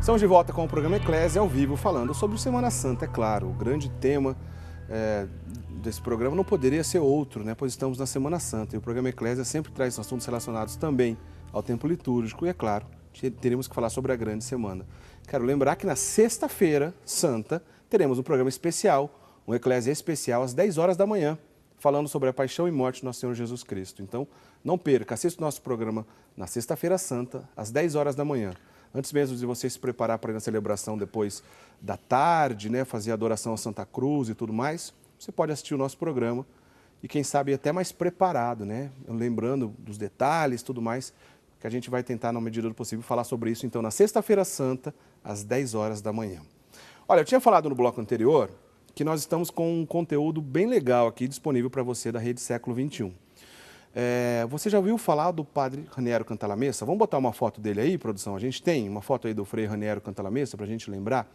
Estamos de volta com o programa Eclésia ao vivo, falando sobre Semana Santa, é claro. O grande tema desse programa não poderia ser outro, né? Pois estamos na Semana Santa e o programa Eclésia sempre traz assuntos relacionados também ao tempo litúrgico e, é claro, teremos que falar sobre a grande semana. Quero lembrar que na sexta-feira santa teremos um programa especial, um Eclésia especial às 10 horas da manhã, falando sobre a paixão e morte do nosso Senhor Jesus Cristo. Então, não perca, assista o nosso programa na sexta-feira santa, às 10 horas da manhã. Antes mesmo de você se preparar para ir na celebração depois da tarde, né, fazer a adoração a Santa Cruz e tudo mais, você pode assistir o nosso programa e quem sabe até mais preparado, né, lembrando dos detalhes e tudo mais, que a gente vai tentar, na medida do possível, falar sobre isso, então, na sexta-feira santa, às 10 horas da manhã. Olha, eu tinha falado no bloco anterior que nós estamos com um conteúdo bem legal aqui disponível para você da Rede Século XXI. Você já ouviu falar do Padre Raniero Cantalamessa? Vamos botar uma foto dele aí, produção? A gente tem uma foto aí do Frei Raniero Cantalamessa, para a gente lembrar,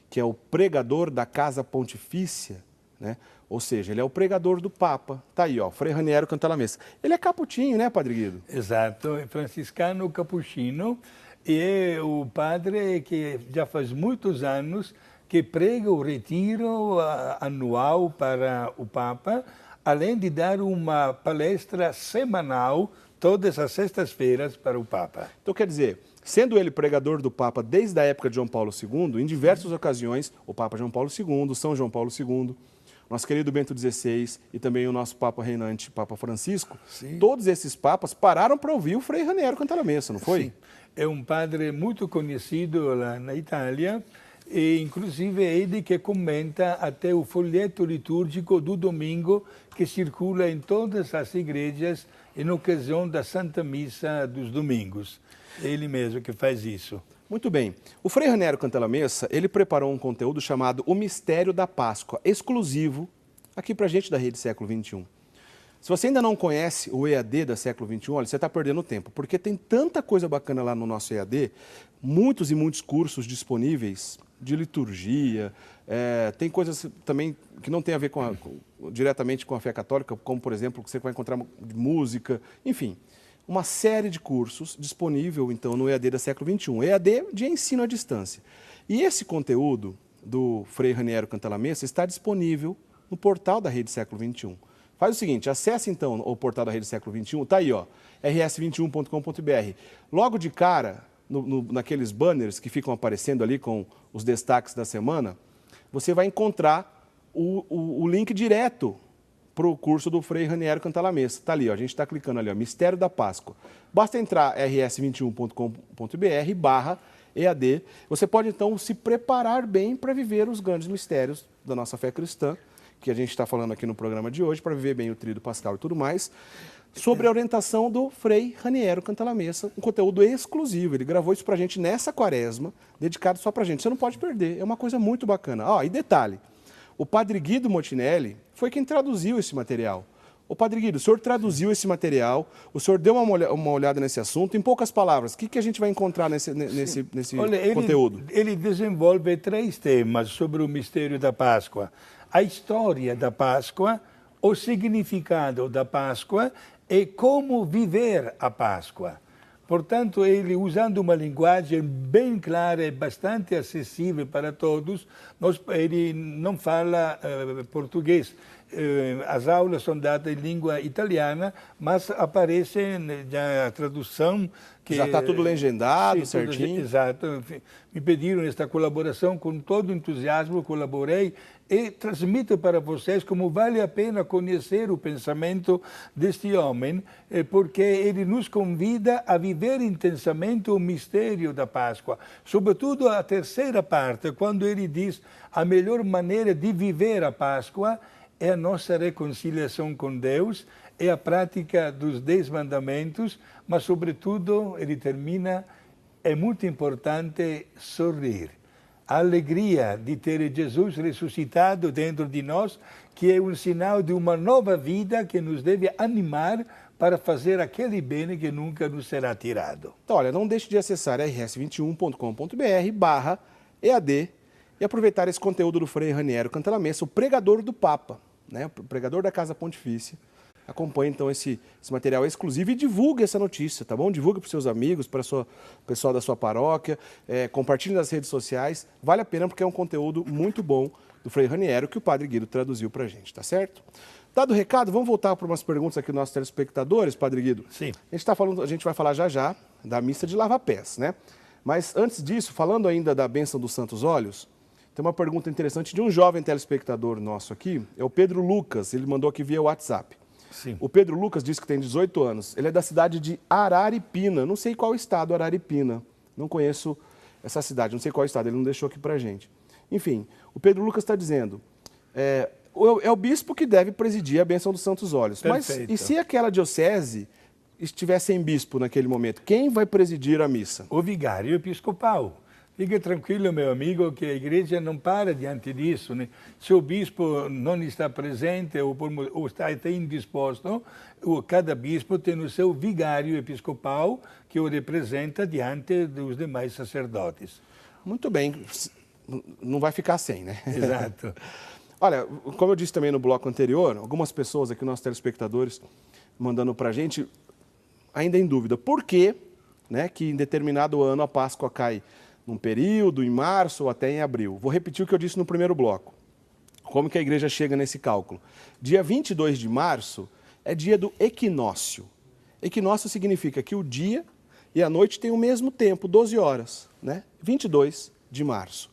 que é o pregador da Casa Pontifícia, né? Ou seja, ele é o pregador do Papa. Tá aí, ó, Frei Raniero Cantalamessa. Ele é capuchinho, né, Padre Guido? Exato, é franciscano capuchino e é o padre que já faz muitos anos que prega o retiro anual para o Papa, além de dar uma palestra semanal, todas as sextas-feiras, para o Papa. Então, quer dizer, sendo ele pregador do Papa desde a época de João Paulo II, em diversas ocasiões, o Papa João Paulo II, São João Paulo II, nosso querido Bento XVI e também o nosso Papa reinante, Papa Francisco, sim, todos esses papas pararam para ouvir o Frei Raniero Cantalamessa, não foi? Sim. É um padre muito conhecido lá na Itália, e inclusive é ele que comenta até o folheto litúrgico do domingo que circula em todas as igrejas em ocasião da Santa Missa dos domingos. É ele mesmo que faz isso. Muito bem. O Frei Raniero Cantalamessa, ele preparou um conteúdo chamado O Mistério da Páscoa, exclusivo aqui para a gente da Rede Século XXI. Se você ainda não conhece o EAD da Século XXI, olha, você está perdendo tempo, porque tem tanta coisa bacana lá no nosso EAD, muitos e muitos cursos disponíveis de liturgia, tem coisas também que não tem a ver diretamente com a fé católica, como, por exemplo, que você vai encontrar música, enfim, uma série de cursos disponível, então, no EAD da Século XXI, EAD de ensino à distância. E esse conteúdo do Frei Raniero Cantalamessa está disponível no portal da Rede Século XXI. Faz o seguinte, acesse então o portal da Rede Século XXI, tá aí, ó, rs21.com.br. Logo de cara, naqueles banners que ficam aparecendo ali com os destaques da semana, você vai encontrar o link direto para o curso do Frei Raniero Cantalamessa. Está ali, ó, a gente está clicando ali, ó, Mistério da Páscoa. Basta entrar rs21.com.br/EAD. Você pode então se preparar bem para viver os grandes mistérios da nossa fé cristã, que a gente está falando aqui no programa de hoje, para viver bem o tríduo pascal e tudo mais, sobre a orientação do Frei Raniero Cantalamessa, um conteúdo exclusivo. Ele gravou isso para a gente nessa quaresma, dedicado só para a gente. Você não pode perder, é uma coisa muito bacana. E detalhe, o Padre Guido Motinelli foi quem traduziu esse material. Ô Padre Guido, o senhor traduziu esse material, o senhor deu uma olhada nesse assunto. Em poucas palavras, o que a gente vai encontrar nesse Olha, conteúdo? Ele desenvolve 3 temas sobre o mistério da Páscoa. A história da Páscoa, o significado da Páscoa e como viver a Páscoa. Portanto, ele, usando uma linguagem bem clara e bastante acessível para todos, ele não fala português. As aulas são dadas em língua italiana, mas aparece já a tradução. Que já está tudo legendado, sim, certinho. Exato. Me pediram esta colaboração, com todo entusiasmo colaborei e transmito para vocês como vale a pena conhecer o pensamento deste homem, porque ele nos convida a viver intensamente o mistério da Páscoa. Sobretudo a terceira parte, quando ele diz a melhor maneira de viver a Páscoa é a nossa reconciliação com Deus, é a prática dos 10 mandamentos, mas, sobretudo, ele termina, é muito importante sorrir. A alegria de ter Jesus ressuscitado dentro de nós, que é um sinal de uma nova vida que nos deve animar para fazer aquele bem que nunca nos será tirado. Então, olha, não deixe de acessar rs21.com.br/EAD e aproveitar esse conteúdo do Frei Raniero Cantalamessa, o pregador do Papa, né, o pregador da Casa Pontifícia, Acompanhe então esse material exclusivo e divulgue essa notícia, tá bom? Divulgue para os seus amigos, para o pessoal da sua paróquia, compartilhe nas redes sociais. Vale a pena porque é um conteúdo muito bom do Frei Raniero que o Padre Guido traduziu para a gente, tá certo? Dado o recado, vamos voltar para umas perguntas aqui dos nossos telespectadores, Padre Guido. Sim. A gente vai falar já da missa de lava-pés, né? Mas antes disso, falando ainda da bênção dos Santos Óleos, tem uma pergunta interessante de um jovem telespectador nosso aqui, é o Pedro Lucas, ele mandou aqui via WhatsApp. Sim. O Pedro Lucas disse que tem 18 anos, ele é da cidade de Araripina, não sei qual estado Araripina, não conheço essa cidade, não sei qual estado, ele não deixou aqui pra gente. Enfim, o Pedro Lucas está dizendo, é o bispo que deve presidir a bênção dos Santos Óleos. Perfeito. Mas e se aquela diocese estiver sem bispo naquele momento, quem vai presidir a missa? O vigário episcopal. Fique tranquilo, meu amigo, que a igreja não para diante disso, né? Se o bispo não está presente ou está até indisposto, cada bispo tem o seu vigário episcopal que o representa diante dos demais sacerdotes. Muito bem, não vai ficar sem, né? Exato. Olha, como eu disse também no bloco anterior, algumas pessoas aqui, nossos telespectadores, mandando para a gente, ainda em dúvida, por que, né, que em determinado ano a Páscoa cai num período, em março ou até em abril? Vou repetir o que eu disse no primeiro bloco. Como que a igreja chega nesse cálculo? Dia 22 de março é dia do equinócio. Equinócio significa que o dia e a noite têm o mesmo tempo, 12 horas, né? 22 de março.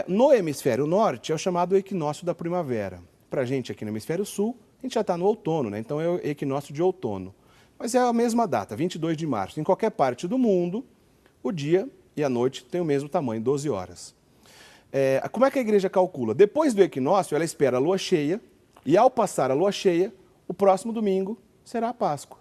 No hemisfério norte é o chamado equinócio da primavera. Para a gente aqui no hemisfério sul, a gente já está no outono, né? Então é o equinócio de outono. Mas é a mesma data, 22 de março. Em qualquer parte do mundo, o dia e a noite têm o mesmo tamanho, 12 horas. Como é que a igreja calcula? Depois do equinócio, ela espera a lua cheia, e ao passar a lua cheia, o próximo domingo será a Páscoa.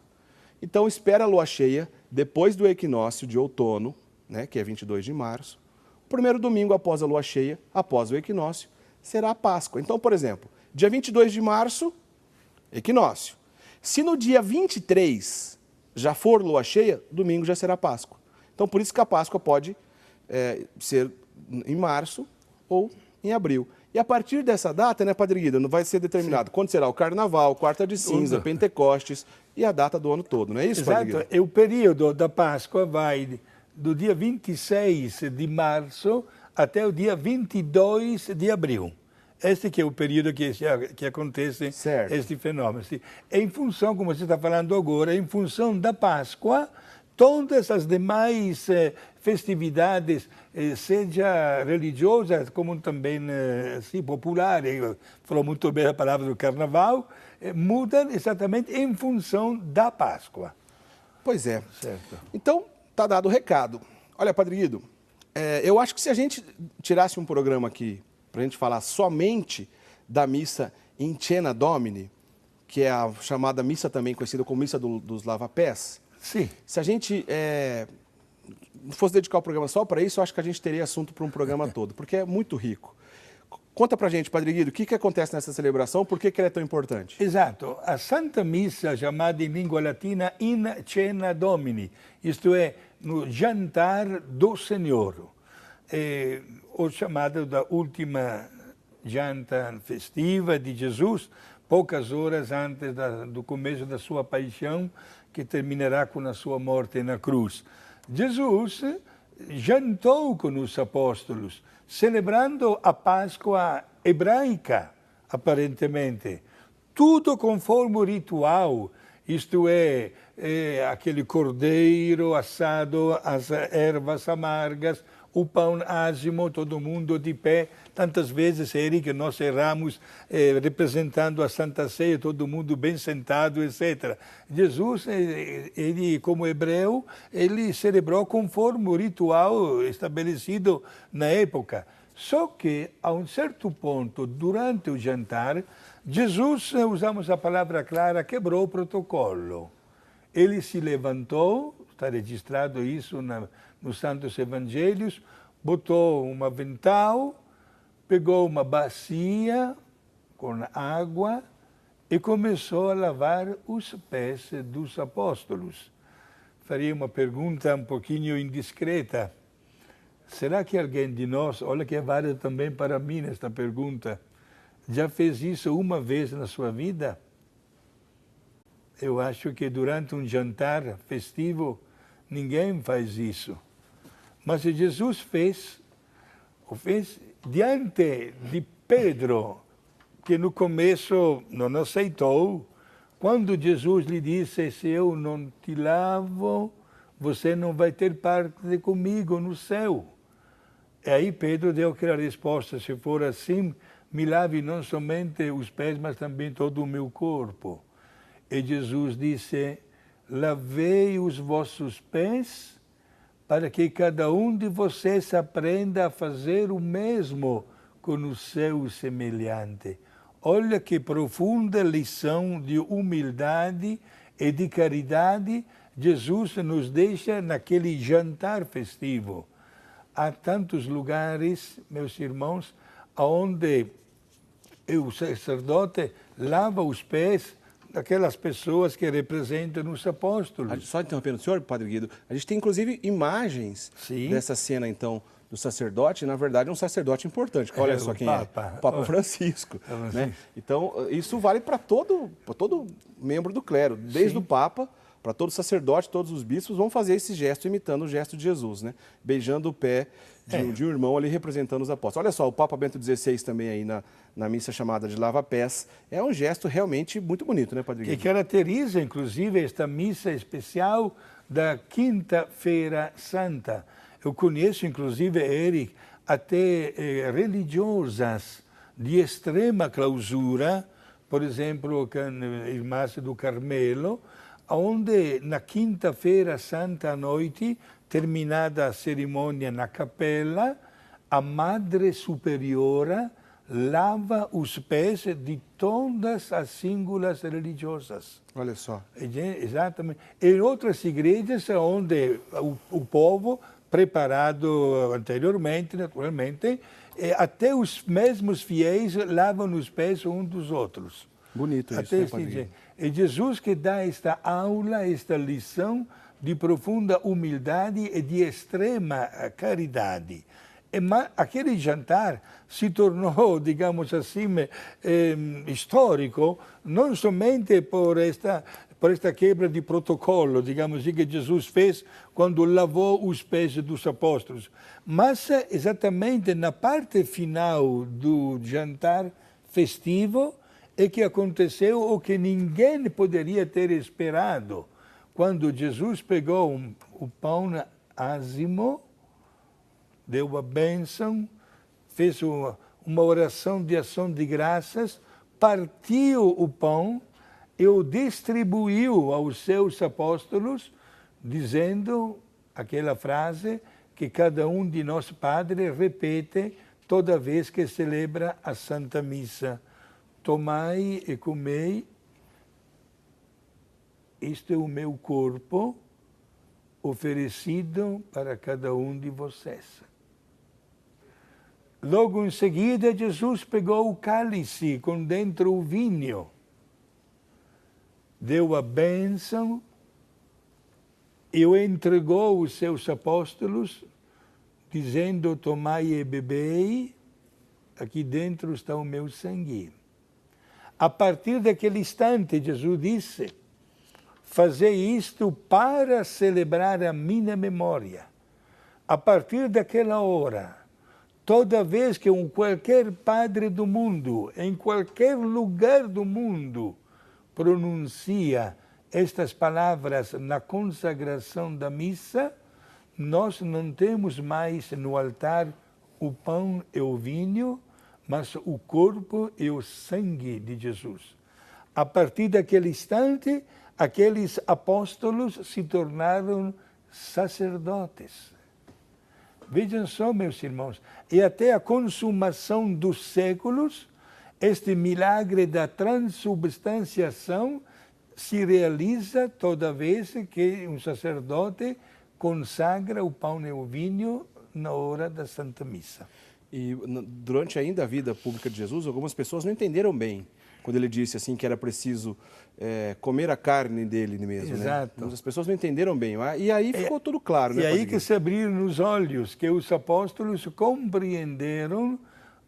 Então espera a lua cheia, depois do equinócio de outono, né, que é 22 de março, o primeiro domingo após a lua cheia, após o equinócio, será a Páscoa. Então, por exemplo, dia 22 de março, equinócio. Se no dia 23 já for lua cheia, domingo já será Páscoa. Então, por isso que a Páscoa pode ser em março ou em abril. E a partir dessa data, né, Padre Guido, vai ser determinado quando será o Carnaval, Quarta de Cinza, Pentecostes e a data do ano todo, não é isso, Padre Guido? Exato. O período da Páscoa vai do dia 26 de março até o dia 22 de abril. Este que é o período que acontece este fenômeno. Em função, como você está falando agora, em função da Páscoa, todas as demais festividades, seja religiosas como também populares, falou muito bem a palavra do Carnaval, mudam exatamente em função da Páscoa. Pois é. Certo. Então, está dado o recado. Olha, Padre Guido, eu acho que se a gente tirasse um programa aqui para a gente falar somente da missa in Cena Domini, que é a chamada missa também conhecida como missa dos lava-pés, sim. Se a gente fosse dedicar o programa só para isso, eu acho que a gente teria assunto para um programa todo, porque é muito rico. Conta para a gente, Padre Guido, o que acontece nessa celebração, por que ela é tão importante? Exato. A Santa Missa, chamada em língua latina in Cena Domini, isto é, no jantar do Senhor, ou chamado da última janta festiva de Jesus, poucas horas antes do começo da sua paixão, que terminará com a sua morte na cruz. Jesus jantou com os apóstolos, celebrando a Páscoa hebraica, aparentemente. Tudo conforme o ritual, isto é, aquele cordeiro assado, as ervas amargas, o pão ázimo, todo mundo de pé. Tantas vezes, Eric, que nós erramos representando a Santa Ceia, todo mundo bem sentado, etc. Jesus, ele como hebreu, ele celebrou conforme o ritual estabelecido na época. Só que, a um certo ponto, durante o jantar, Jesus, usamos a palavra clara, quebrou o protocolo. Ele se levantou, está registrado isso nos Santos Evangelhos, botou um avental, pegou uma bacia com água e começou a lavar os pés dos apóstolos. Faria uma pergunta um pouquinho indiscreta. Será que alguém de nós, olha que é válida também para mim esta pergunta, já fez isso uma vez na sua vida? Eu acho que durante um jantar festivo, ninguém faz isso. Mas Jesus fez diante de Pedro, que no começo não aceitou. Quando Jesus lhe disse, se eu não te lavo, você não vai ter parte comigo no céu. E aí Pedro deu aquela resposta, se for assim, me lave não somente os pés, mas também todo o meu corpo. E Jesus disse, lavei os vossos pés, para que cada um de vocês aprenda a fazer o mesmo com o seu semelhante. Olha que profunda lição de humildade e de caridade Jesus nos deixa naquele jantar festivo. Há tantos lugares, meus irmãos, onde o sacerdote lava os pés daquelas pessoas que representam os apóstolos. Só interrompendo o senhor, Padre Guido, a gente tem inclusive imagens dessa cena, então, do sacerdote, na verdade é um sacerdote importante, olha só quem é, o Papa Francisco. Né? Então, isso vale para todo membro do clero, desde o Papa, para todo sacerdote, todos os bispos vão fazer esse gesto imitando o gesto de Jesus, né? Beijando o pé de um irmão ali representando os apóstolos. Olha só, o Papa Bento XVI também aí na missa chamada de lava-pés, é um gesto realmente muito bonito, né, Padre Guido? Que caracteriza, inclusive, esta missa especial da Quinta-feira Santa. Eu conheço, inclusive, Eric, até religiosas de extrema clausura, por exemplo, com Irmãs do Carmelo, onde na Quinta-feira Santa à noite, terminada a cerimônia na capela, a Madre Superiora lava os pés de todas as síngulas religiosas. Olha só. Exatamente. Em outras igrejas, onde o povo, preparado anteriormente, naturalmente, até os mesmos fiéis lavam os pés uns dos outros. Bonito isso, né, Padre? É Jesus que dá esta aula, esta lição de profunda humildade e de extrema caridade. Aquele jantar se tornou, digamos assim, histórico, não somente por esta quebra de protocolo, digamos assim, que Jesus fez quando lavou os pés dos apóstolos, mas exatamente na parte final do jantar festivo é que aconteceu o que ninguém poderia ter esperado, quando Jesus pegou o pão ázimo, deu a bênção, fez uma oração de ação de graças, partiu o pão e o distribuiu aos seus apóstolos, dizendo aquela frase que cada um de nós padres repete toda vez que celebra a Santa Missa. Tomai e comei, este é o meu corpo oferecido para cada um de vocês. Logo em seguida, Jesus pegou o cálice com dentro o vinho, deu a bênção e o entregou aos seus apóstolos, dizendo, tomai e bebei, aqui dentro está o meu sangue. A partir daquele instante, Jesus disse, fazei isto para celebrar a minha memória. A partir daquela hora, toda vez que qualquer padre do mundo, em qualquer lugar do mundo, pronuncia estas palavras na consagração da missa, nós não temos mais no altar o pão e o vinho, mas o corpo e o sangue de Jesus. A partir daquele instante, aqueles apóstolos se tornaram sacerdotes. Vejam só, meus irmãos, e até a consumação dos séculos, este milagre da transubstanciação se realiza toda vez que um sacerdote consagra o pão e o vinho na hora da Santa Missa. E durante ainda a vida pública de Jesus, algumas pessoas não entenderam bem quando ele disse assim que era preciso comer a carne dele mesmo. Exato. Né? As pessoas não entenderam bem. E aí ficou tudo claro. E né, aí que se abriram os olhos, que os apóstolos compreenderam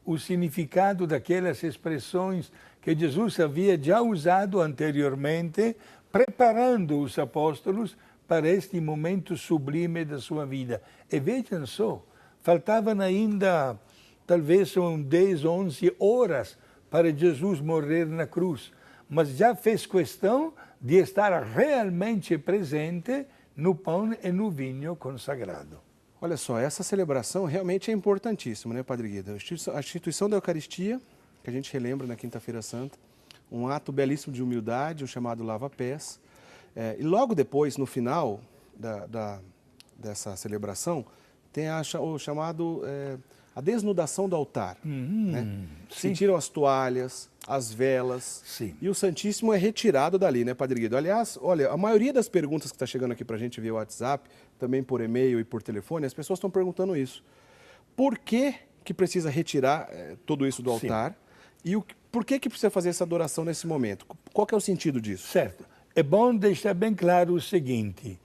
o significado daquelas expressões que Jesus havia já usado anteriormente, preparando os apóstolos para este momento sublime da sua vida. E vejam só, faltavam ainda talvez 10, 11 horas para Jesus morrer na cruz, mas já fez questão de estar realmente presente no pão e no vinho consagrado. Olha só, essa celebração realmente é importantíssima, né, Padre Guido? A instituição da Eucaristia, que a gente relembra na Quinta-feira Santa, um ato belíssimo de humildade, o chamado lava-pés. E logo depois, no final dessa celebração, tem o chamado a desnudação do altar. Né? Se tiram as toalhas, as velas, sim, e o Santíssimo é retirado dali, né, Padre Guido? Aliás, olha, a maioria das perguntas que está chegando aqui para a gente via WhatsApp, também por e-mail e por telefone, as pessoas estão perguntando isso. Por que precisa retirar tudo isso do altar? Sim. E por que precisa fazer essa adoração nesse momento? Qual que é o sentido disso? Certo. É bom deixar bem claro o seguinte: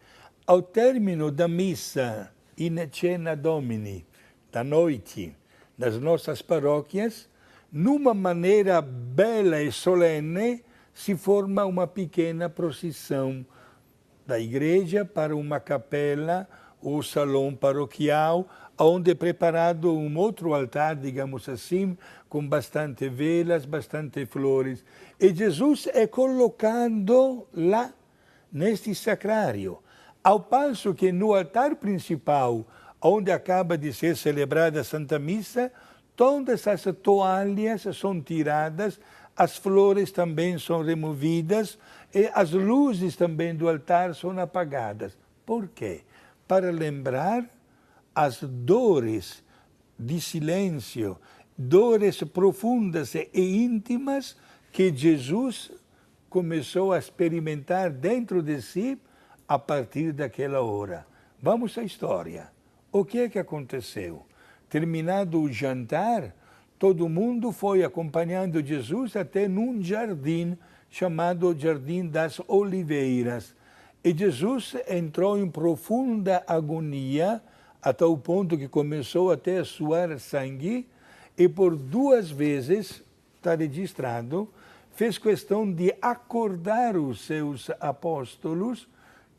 ao término da missa in cena Domini, da noite, nas nossas paróquias, numa maneira bela e solene, se forma uma pequena procissão da igreja para uma capela ou salão paroquial, onde é preparado um outro altar, digamos assim, com bastante velas, bastante flores. E Jesus é colocado lá, neste sacrário, ao passo que no altar principal, onde acaba de ser celebrada a Santa Missa, todas as toalhas são tiradas, as flores também são removidas e as luzes também do altar são apagadas. Por quê? Para lembrar as dores de silêncio, dores profundas e íntimas que Jesus começou a experimentar dentro de si a partir daquela hora. Vamos à história. O que é que aconteceu? Terminado o jantar, todo mundo foi acompanhando Jesus até num jardim chamado Jardim das Oliveiras. E Jesus entrou em profunda agonia, a tal ponto que começou até a suar sangue, e por 2 vezes, está registrado, fez questão de acordar os seus apóstolos,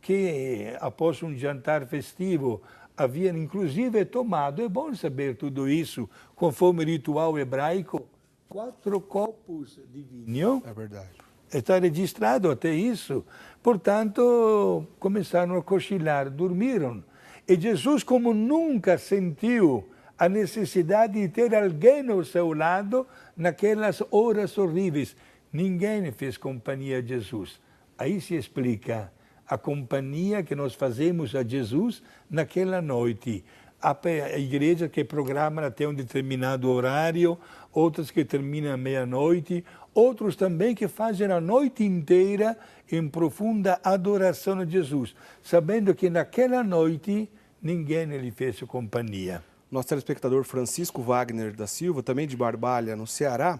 que após um jantar festivo haviam inclusive tomado, é bom saber tudo isso, conforme o ritual hebraico, 4 copos de vinho. É verdade. Está registrado até isso. Portanto, começaram a cochilar, dormiram. E Jesus, como nunca sentiu a necessidade de ter alguém ao seu lado naquelas horas horríveis, ninguém fez companhia a Jesus. Aí se explica a companhia que nós fazemos a Jesus naquela noite. Há igrejas que programam até um determinado horário, outras que terminam à meia-noite, outros também que fazem a noite inteira em profunda adoração a Jesus, sabendo que naquela noite ninguém lhe fez companhia. Nosso telespectador Francisco Wagner da Silva, também de Barbalha, no Ceará,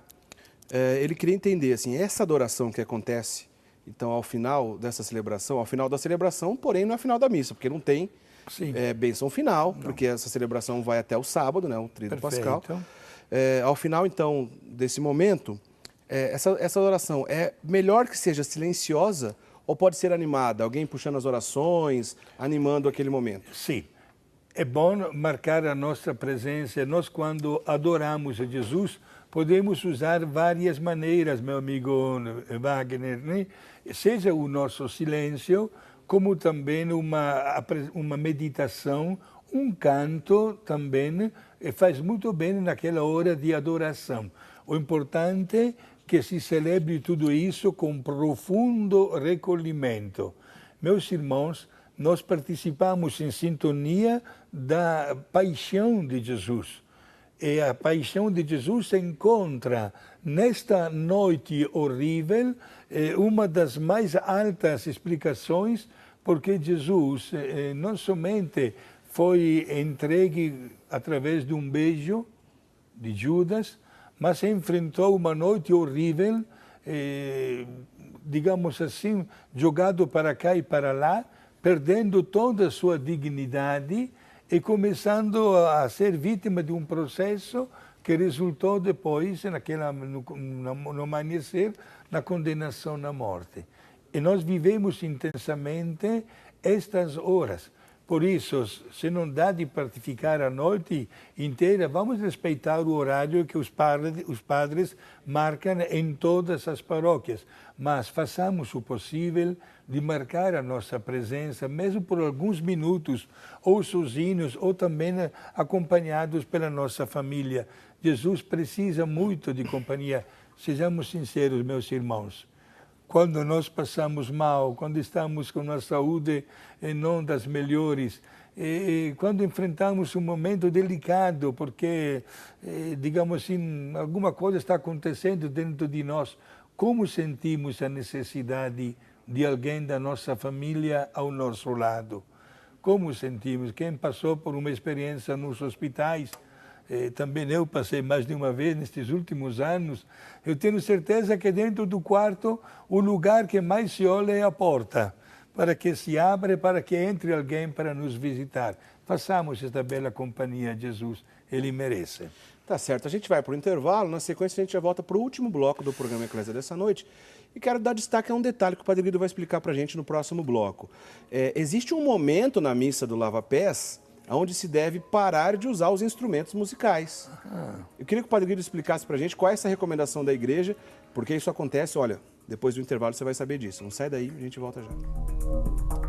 ele queria entender, assim, essa adoração que acontece, então, ao final dessa celebração, ao final da celebração, porém não é final da missa, porque não tem bênção final, não. Porque essa celebração vai até o sábado, né, o Tríduo Pascal. Ao final, então, desse momento, essa adoração é melhor que seja silenciosa ou pode ser animada? Alguém puxando as orações, animando aquele momento? Sim. É bom marcar a nossa presença. Nós, quando adoramos a Jesus, podemos usar várias maneiras, meu amigo Wagner, né? Seja o nosso silêncio, como também uma meditação, um canto também, faz muito bem naquela hora de adoração. O importante é que se celebre tudo isso com profundo recolhimento. Meus irmãos, nós participamos em sintonia da paixão de Jesus. E a paixão de Jesus se encontra nesta noite horrível, uma das mais altas explicações, porque Jesus não somente foi entregue através de um beijo de Judas, mas enfrentou uma noite horrível, digamos assim, jogado para cá e para lá, perdendo toda a sua dignidade e começando a ser vítima de um processo que resultou depois, no amanhecer, na condenação na morte. E nós vivemos intensamente estas horas. Por isso, se não dá de participar a noite inteira, vamos respeitar o horário que os padres marcam em todas as paróquias. Mas façamos o possível de marcar a nossa presença, mesmo por alguns minutos, ou sozinhos, ou também acompanhados pela nossa família. Jesus precisa muito de companhia. Sejamos sinceros, meus irmãos. Quando nós passamos mal, quando estamos com a saúde não das melhores, quando enfrentamos um momento delicado, porque, digamos assim, alguma coisa está acontecendo dentro de nós, como sentimos a necessidade de alguém da nossa família ao nosso lado? Como sentimos? Quem passou por uma experiência nos hospitais, também eu passei mais de uma vez nestes últimos anos, eu tenho certeza que dentro do quarto o lugar que mais se olha é a porta, para que se abra, para que entre alguém para nos visitar. Façamos esta bela companhia a Jesus, Ele merece. Tá certo, a gente vai para o intervalo, na sequência a gente já volta para o último bloco do programa Eclésia dessa noite. E quero dar destaque a um detalhe que o Padre Guido vai explicar para a gente no próximo bloco. Existe um momento na missa do Lava Pés onde se deve parar de usar os instrumentos musicais. Eu queria que o Padre Guido explicasse para a gente qual é essa recomendação da igreja, porque isso acontece, olha, depois do intervalo você vai saber disso. Não sai daí, a gente volta já.